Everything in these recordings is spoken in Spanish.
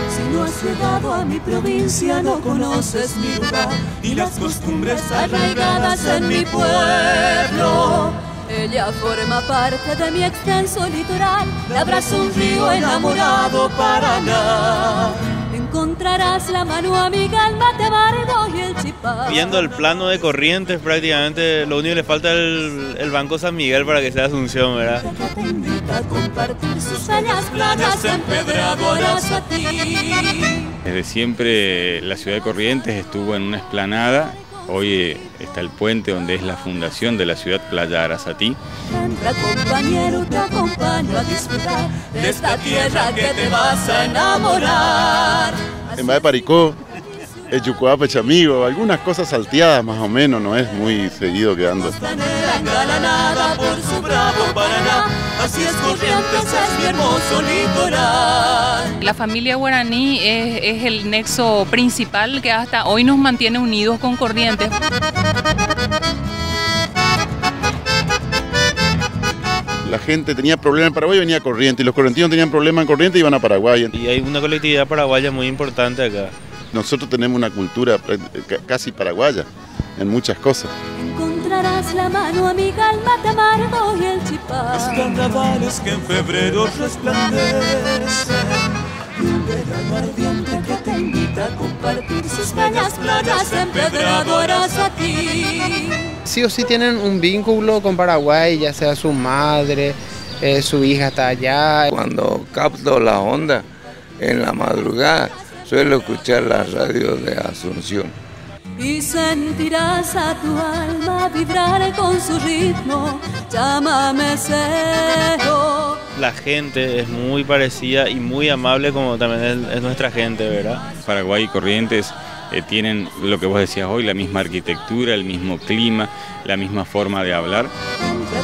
Si no has llegado a mi provincia, no conoces mi lugar y las costumbres arraigadas en mi pueblo. Ella forma parte de mi extenso litoral, le abrazo un río enamorado, Paraná. Encontrarás la mano amiga, el mate amargo y el chipá. Viendo el plano de Corrientes, prácticamente lo único que le falta es el Banco San Miguel para que sea Asunción, ¿verdad? Que te invita a compartir sus bellas playas empedradoras a ti. Desde siempre la ciudad de Corrientes estuvo en una explanada. Hoy está el puente donde es la fundación de la ciudad Playa Arasatí. Entra, compañero, te acompaño a disfrutar de esta tierra que te vas a enamorar. En Valle Paricó, el Yucuá Pechamigo, algunas cosas salteadas más o menos, no es muy seguido quedando. Engalanada por su bravo Paraná, así es Corrientes, es mi hermoso litoral. La familia guaraní es el nexo principal que hasta hoy nos mantiene unidos con Corrientes. La gente tenía problemas en Paraguay y venía a Corrientes, y los correntinos tenían problemas en Corrientes y iban a Paraguay. Y hay una colectividad paraguaya muy importante acá. Nosotros tenemos una cultura casi paraguaya en muchas cosas. Encontrarás la mano amiga, el mate amargo y el chipá. Los carnavales que en febrero resplandecen. Y un verano ardiente que te invita a compartir sus bellas playas empedradoras a ti. Sí o sí tienen un vínculo con Paraguay, ya sea su madre, su hija está allá. Cuando capto la onda en la madrugada, suelo escuchar la radio de Asunción. Y sentirás a tu alma vibrar con su ritmo, llámame cero. La gente es muy parecida y muy amable como también es nuestra gente, ¿verdad? Paraguay y Corrientes tienen lo que vos decías hoy, la misma arquitectura, el mismo clima, la misma forma de hablar.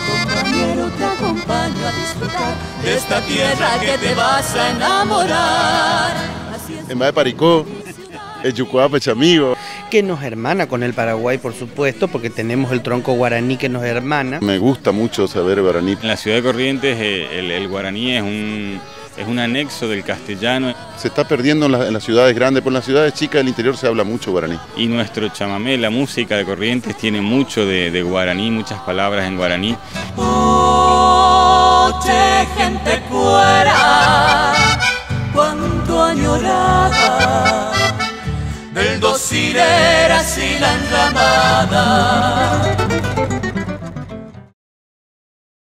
Compañero, te acompaño a disfrutar de esta tierra que te vas a enamorar. En Valle Paricó, el Yucuá Pechamigo. Que nos hermana con el Paraguay, por supuesto, porque tenemos el tronco guaraní que nos hermana. Me gusta mucho saber guaraní. En la ciudad de Corrientes el guaraní es un anexo del castellano. Se está perdiendo en las ciudades grandes, pero en las ciudades chicas del interior se habla mucho guaraní. Y nuestro chamamé, la música de Corrientes, tiene mucho de guaraní, muchas palabras en guaraní. Oche, gente cuera, cuánto añorada del dos hileras y la enramada.